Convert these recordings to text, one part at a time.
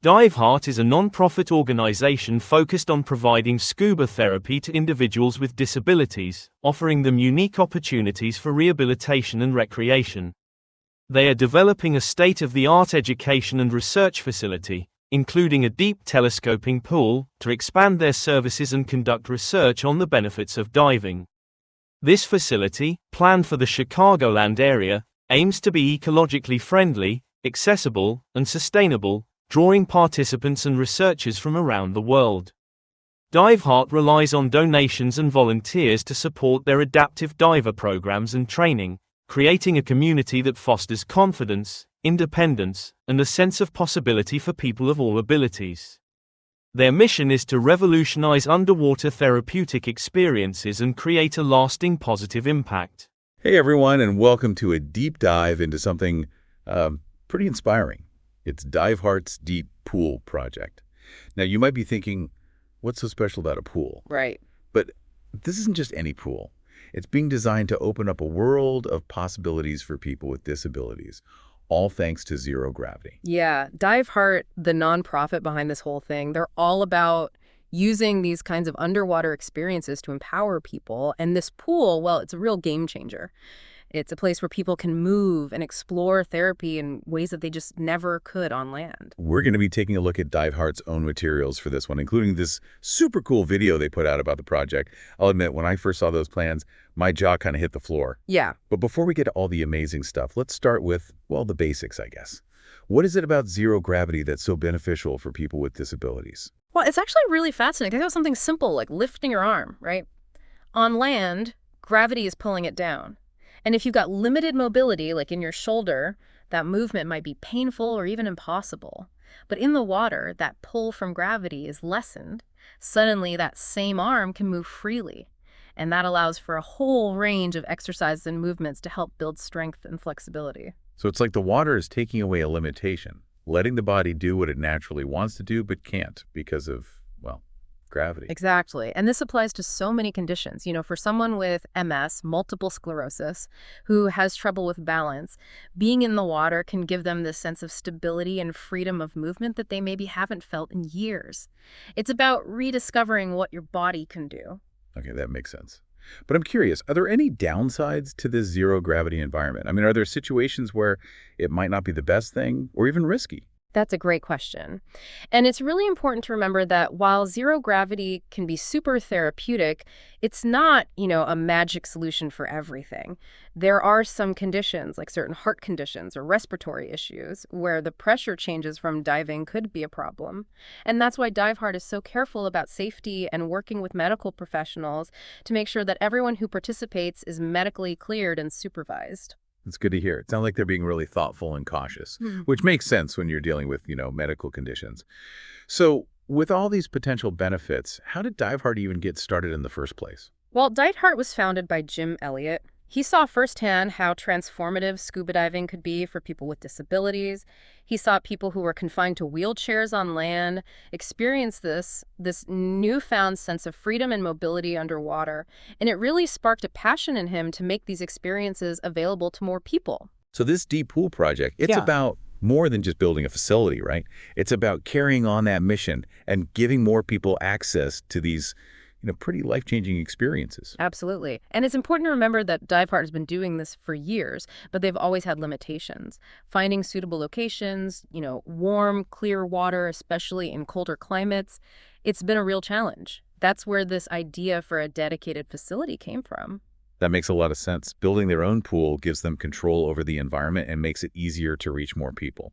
DiveHeart is a non-profit organization focused on providing scuba therapy to individuals with disabilities, offering them unique opportunities for rehabilitation and recreation. They are developing a state-of-the-art education and research facility, including a deep telescoping pool, to expand their services and conduct research on the benefits of diving. This facility, planned for the Chicagoland area, aims to be ecologically friendly, accessible, and sustainable, drawing participants and researchers from around the world. DiveHeart relies on donations and volunteers to support their adaptive diver programs and training, creating a community that fosters confidence, independence, and a sense of possibility for people of all abilities. Their mission is to revolutionize underwater therapeutic experiences and create a lasting positive impact. Hey everyone, and welcome to a deep dive into something pretty inspiring. It's DiveHeart's Deep Pool Project. Now, you might be thinking, what's so special about a pool? Right. But this isn't just any pool. It's being designed to open up a world of possibilities for people with disabilities, all thanks to zero gravity. Yeah, DiveHeart, the nonprofit behind this whole thing, they're all about using these kinds of underwater experiences to empower people. And this pool, well, it's a real game changer. It's a place where people can move and explore therapy in ways that they just never could on land. We're going to be taking a look at DiveHeart's own materials for this one, including this super cool video they put out about the project. I'll admit, when I first saw those plans, my jaw kind of hit the floor. Yeah. But before we get to all the amazing stuff, let's start with, well, the basics, I guess. What is it about zero gravity that's so beneficial for people with disabilities? Well, it's actually really fascinating. Think about something simple like lifting your arm, right? On land, gravity is pulling it down. And if you've got limited mobility, like in your shoulder, that movement might be painful or even impossible. But in the water, that pull from gravity is lessened. Suddenly, that same arm can move freely. And that allows for a whole range of exercises and movements to help build strength and flexibility. So it's like the water is taking away a limitation, letting the body do what it naturally wants to do but can't because of, well, gravity. Exactly. And this applies to so many conditions. You know, for someone with MS, multiple sclerosis, who has trouble with balance, being in the water can give them this sense of stability and freedom of movement that they maybe haven't felt in years. It's about rediscovering what your body can do. Okay, that makes sense. But I'm curious, are there any downsides to this zero gravity environment? I mean, are there situations where it might not be the best thing or even risky? That's a great question. And it's really important to remember that while zero gravity can be super therapeutic, it's not, a magic solution for everything. There are some conditions, like certain heart conditions or respiratory issues, where the pressure changes from diving could be a problem. And that's why DiveHeart is so careful about safety and working with medical professionals to make sure that everyone who participates is medically cleared and supervised. It's good to hear. It sounds like they're being really thoughtful and cautious, which makes sense when you're dealing with, medical conditions. So with all these potential benefits, how did DiveHeart even get started in the first place? Well, DiveHeart was founded by Jim Elliott. He saw firsthand how transformative scuba diving could be for people with disabilities. He saw people who were confined to wheelchairs on land experience this newfound sense of freedom and mobility underwater. And it really sparked a passion in him to make these experiences available to more people. So this Deep Pool Project, it's about more than just building a facility, right? It's about carrying on that mission and giving more people access to these pretty life-changing experiences. Absolutely. And it's important to remember that DiveHeart has been doing this for years, but they've always had limitations. Finding suitable locations, warm, clear water, especially in colder climates, it's been a real challenge. That's where this idea for a dedicated facility came from. That makes a lot of sense. Building their own pool gives them control over the environment and makes it easier to reach more people.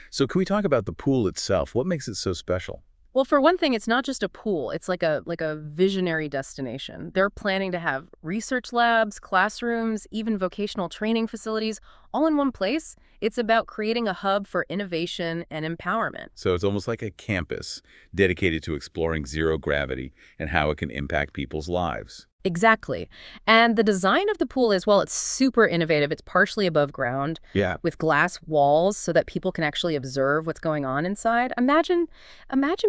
So can we talk about the pool itself? What makes it so special? Well, for one thing, it's not just a pool. It's like a visionary destination. They're planning to have research labs, classrooms, even vocational training facilities, all in one place. It's about creating a hub for innovation and empowerment. So it's almost like a campus dedicated to exploring zero gravity and how it can impact people's lives. Exactly. And the design of the pool is, well, it's super innovative. It's partially above ground with glass walls so that people can actually observe what's going on inside. Imagine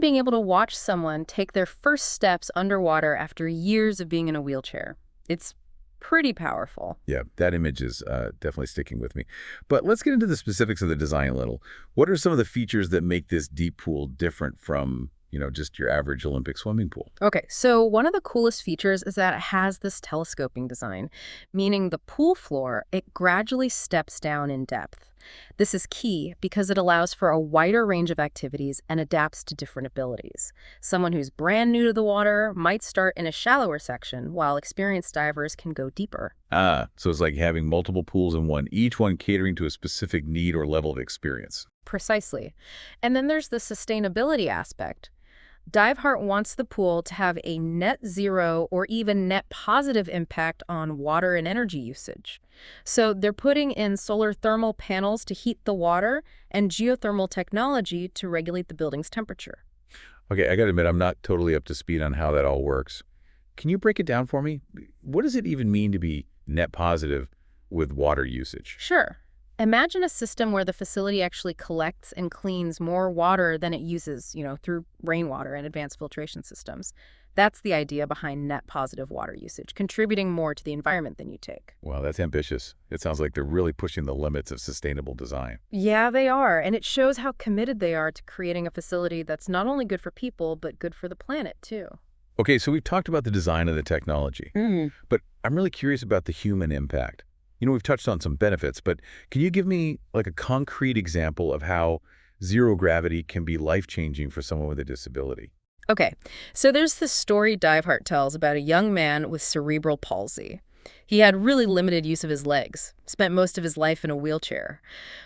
being able to watch someone take their first steps underwater after years of being in a wheelchair. It's Pretty powerful. Yeah, that image is definitely sticking with me. But let's get into the specifics of the design a little. What are some of the features that make this deep pool different from, just your average Olympic swimming pool? Okay, so one of the coolest features is that it has this telescoping design, meaning the pool floor, it gradually steps down in depth. This is key because it allows for a wider range of activities and adapts to different abilities. Someone who's brand new to the water might start in a shallower section, while experienced divers can go deeper. Ah, so it's like having multiple pools in one, each one catering to a specific need or level of experience. Precisely. And then there's the sustainability aspect. DiveHeart wants the pool to have a net zero or even net positive impact on water and energy usage. So they're putting in solar thermal panels to heat the water and geothermal technology to regulate the building's temperature. Okay, I got to admit, I'm not totally up to speed on how that all works. Can you break it down for me? What does it even mean to be net positive with water usage? Sure. Imagine a system where the facility actually collects and cleans more water than it uses, through rainwater and advanced filtration systems. That's the idea behind net positive water usage, contributing more to the environment than you take. Wow, that's ambitious. It sounds like they're really pushing the limits of sustainable design. Yeah, they are. And it shows how committed they are to creating a facility that's not only good for people, but good for the planet, too. Okay, so we've talked about the design and the technology, but I'm really curious about the human impact. We've touched on some benefits, but can you give me like a concrete example of how zero gravity can be life-changing for someone with a disability? Okay, so there's this story DiveHeart tells about a young man with cerebral palsy. He had really limited use of his legs, spent most of his life in a wheelchair.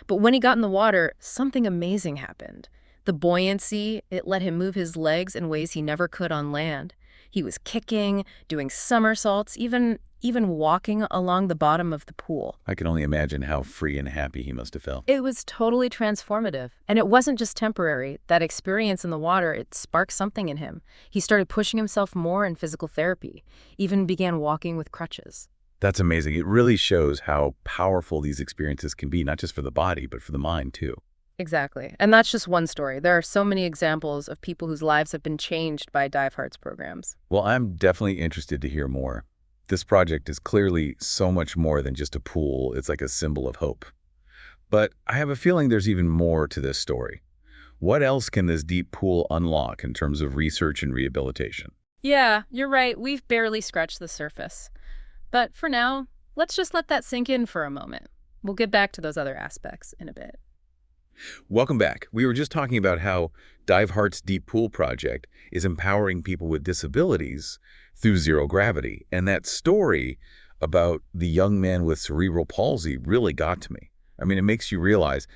But when he got in the water, something amazing happened. The buoyancy, it let him move his legs in ways he never could on land. He was kicking, doing somersaults, even walking along the bottom of the pool. I can only imagine how free and happy he must have felt. It was totally transformative. And it wasn't just temporary. That experience in the water, it sparked something in him. He started pushing himself more in physical therapy, even began walking with crutches. That's amazing. It really shows how powerful these experiences can be, not just for the body, but for the mind, too. Exactly. And that's just one story. There are so many examples of people whose lives have been changed by DiveHeart's programs. Well, I'm definitely interested to hear more. This project is clearly so much more than just a pool. It's like a symbol of hope. But I have a feeling there's even more to this story. What else can this deep pool unlock in terms of research and rehabilitation? Yeah, you're right. We've barely scratched the surface. But for now, let's just let that sink in for a moment. We'll get back to those other aspects in a bit. Welcome back. We were just talking about how DiveHeart's Deep Pool project is empowering people with disabilities through zero gravity. And that story about the young man with cerebral palsy really got to me. I mean, it makes you realize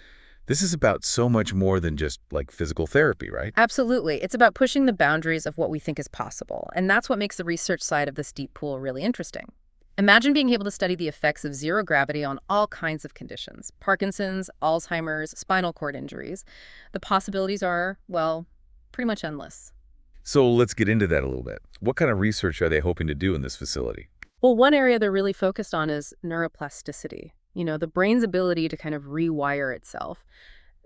this is about so much more than just like physical therapy, right? Absolutely. It's about pushing the boundaries of what we think is possible. And that's what makes the research side of this deep pool really interesting. Imagine being able to study the effects of zero gravity on all kinds of conditions. Parkinson's, Alzheimer's, spinal cord injuries. The possibilities are, well, pretty much endless. So let's get into that a little bit. What kind of research are they hoping to do in this facility? Well, one area they're really focused on is neuroplasticity. The brain's ability to kind of rewire itself.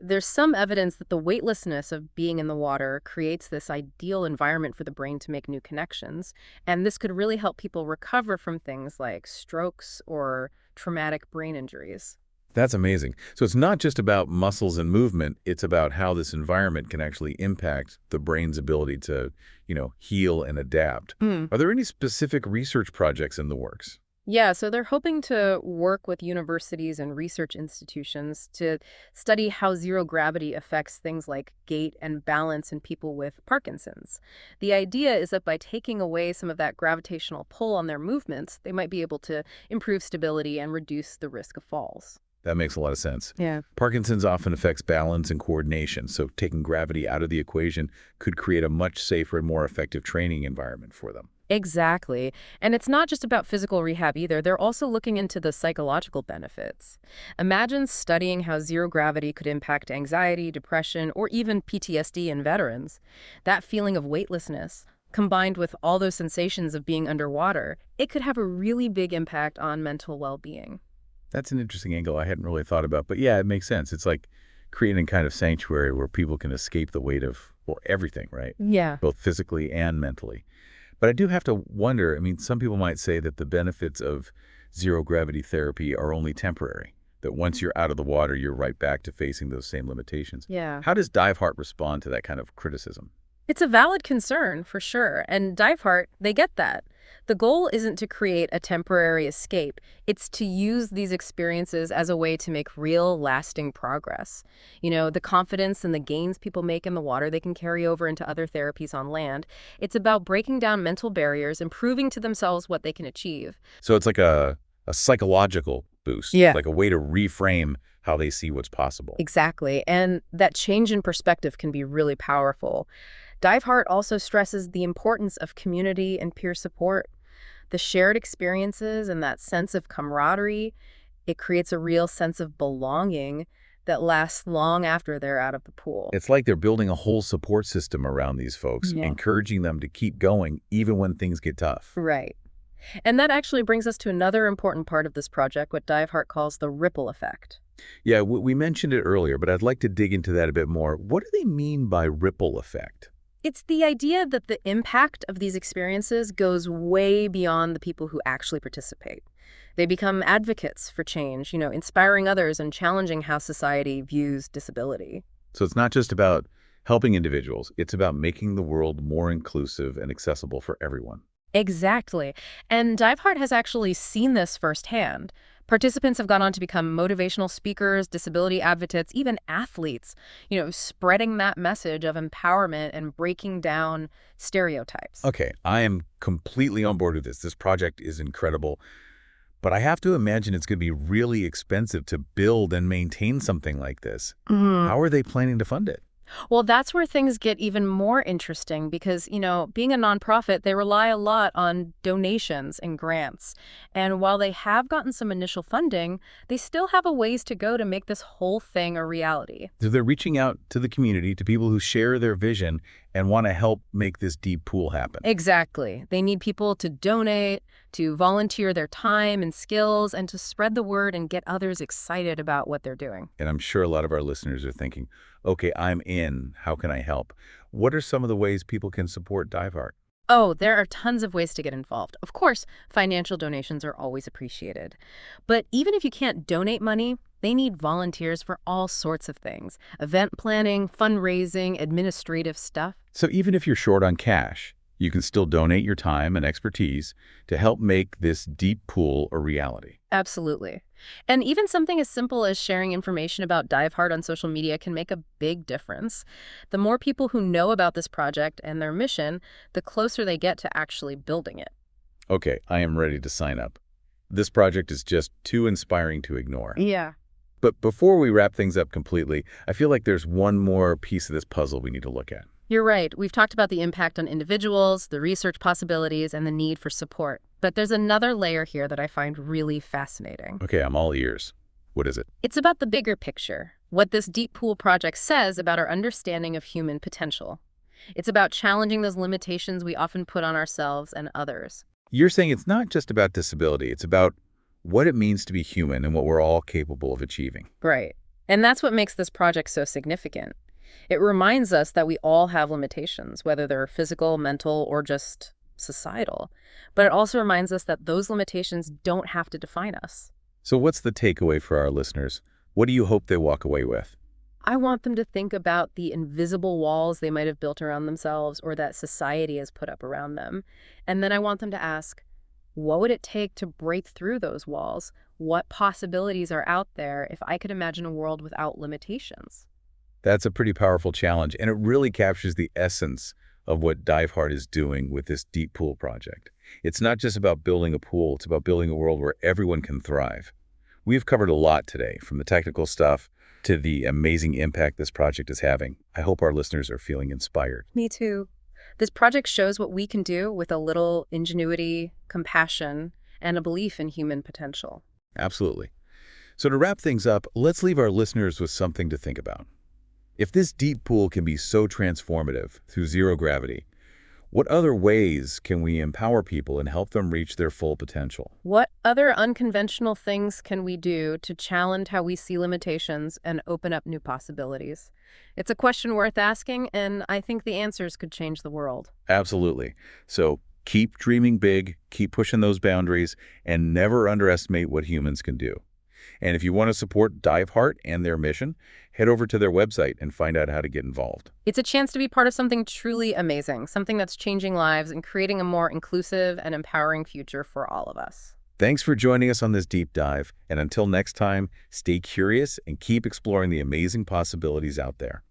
There's some evidence that the weightlessness of being in the water creates this ideal environment for the brain to make new connections, and this could really help people recover from things like strokes or traumatic brain injuries. That's amazing. So it's not just about muscles and movement, it's about how this environment can actually impact the brain's ability to, heal and adapt. Are there any specific research projects in the works? Yeah, so they're hoping to work with universities and research institutions to study how zero gravity affects things like gait and balance in people with Parkinson's. The idea is that by taking away some of that gravitational pull on their movements, they might be able to improve stability and reduce the risk of falls. That makes a lot of sense. Yeah. Parkinson's often affects balance and coordination, so taking gravity out of the equation could create a much safer and more effective training environment for them. Exactly. And it's not just about physical rehab either. They're also looking into the psychological benefits. Imagine studying how zero gravity could impact anxiety, depression, or even PTSD in veterans. That feeling of weightlessness, combined with all those sensations of being underwater, it could have a really big impact on mental well-being. That's an interesting angle I hadn't really thought about, but yeah, it makes sense. It's like creating a kind of sanctuary where people can escape the weight of, well, everything, right? Yeah. Both physically and mentally. But I do have to wonder, I mean, some people might say that the benefits of zero-gravity therapy are only temporary, that once you're out of the water, you're right back to facing those same limitations. Yeah. How does Diveheart respond to that kind of criticism? It's a valid concern, for sure, and Diveheart, they get that. The goal isn't to create a temporary escape. It's to use these experiences as a way to make real, lasting progress. The confidence and the gains people make in the water, they can carry over into other therapies on land. It's about breaking down mental barriers and proving to themselves what they can achieve. So it's like a psychological boost, Yeah. like a way to reframe how they see what's possible. Exactly, and that change in perspective can be really powerful. Diveheart also stresses the importance of community and peer support. The shared experiences and that sense of camaraderie, it creates a real sense of belonging that lasts long after they're out of the pool. It's like they're building a whole support system around these folks, Yeah. encouraging them to keep going even when things get tough. Right. And that actually brings us to another important part of this project, what Diveheart calls the ripple effect. Yeah, we mentioned it earlier, but I'd like to dig into that a bit more. What do they mean by ripple effect? It's the idea that the impact of these experiences goes way beyond the people who actually participate. They become advocates for change, inspiring others and challenging how society views disability. So it's not just about helping individuals, it's about making the world more inclusive and accessible for everyone. Exactly. And Diveheart has actually seen this firsthand. Participants have gone on to become motivational speakers, disability advocates, even athletes, spreading that message of empowerment and breaking down stereotypes. Okay, I am completely on board with this. This project is incredible, but I have to imagine it's going to be really expensive to build and maintain something like this. How are they planning to fund it? Well, that's where things get even more interesting because, being a nonprofit, they rely a lot on donations and grants. And while they have gotten some initial funding, they still have a ways to go to make this whole thing a reality. So they're reaching out to the community, to people who share their vision and want to help make this deep pool happen. Exactly. They need people to donate, to volunteer their time and skills, and to spread the word and get others excited about what they're doing. And I'm sure a lot of our listeners are thinking, okay, I'm in. How can I help? What are some of the ways people can support Diveheart? Oh, there are tons of ways to get involved. Of course, financial donations are always appreciated. But even if you can't donate money, they need volunteers for all sorts of things. Event planning, fundraising, administrative stuff. So even if you're short on cash, you can still donate your time and expertise to help make this deep pool a reality. Absolutely. And even something as simple as sharing information about Diveheart on social media can make a big difference. The more people who know about this project and their mission, the closer they get to actually building it. Okay, I am ready to sign up. This project is just too inspiring to ignore. Yeah. But before we wrap things up completely, I feel like there's one more piece of this puzzle we need to look at. You're right. We've talked about the impact on individuals, the research possibilities, and the need for support. But there's another layer here that I find really fascinating. Okay, I'm all ears. What is it? It's about the bigger picture, what this Deep Pool project says about our understanding of human potential. It's about challenging those limitations we often put on ourselves and others. You're saying it's not just about disability, it's about what it means to be human and what we're all capable of achieving. Right. And that's what makes this project so significant. It reminds us that we all have limitations, whether they're physical, mental, or just societal. But it also reminds us that those limitations don't have to define us. So what's the takeaway for our listeners? What do you hope they walk away with? I want them to think about the invisible walls they might have built around themselves or that society has put up around them. And then I want them to ask, what would it take to break through those walls? What possibilities are out there if I could imagine a world without limitations? That's a pretty powerful challenge, and it really captures the essence of what Diveheart is doing with this Deep Pool project. It's not just about building a pool, it's about building a world where everyone can thrive. We've covered a lot today, from the technical stuff to the amazing impact this project is having. I hope our listeners are feeling inspired. Me too. This project shows what we can do with a little ingenuity, compassion, and a belief in human potential. Absolutely. So to wrap things up, let's leave our listeners with something to think about. If this deep pool can be so transformative through zero gravity, what other ways can we empower people and help them reach their full potential? What other unconventional things can we do to challenge how we see limitations and open up new possibilities? It's a question worth asking, and I think the answers could change the world. Absolutely. So Keep dreaming big, keep pushing those boundaries, and never underestimate what humans can do. And if you want to support Dive Heart and their mission, head over to their website and find out how to get involved. It's a chance to be part of something truly amazing, something that's changing lives and creating a more inclusive and empowering future for all of us. Thanks for joining us on this deep dive, and until next time, stay curious and keep exploring the amazing possibilities out there.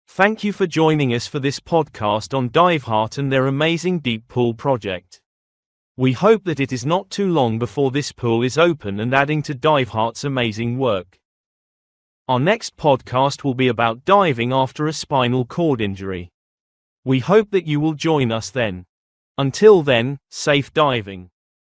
Thank you for joining us for this podcast on DiveHeart and their amazing deep pool project. We hope that it is not too long before this pool is open and adding to DiveHeart's amazing work. Our next podcast will be about diving after a spinal cord injury. We hope that you will join us then. Until then, safe diving.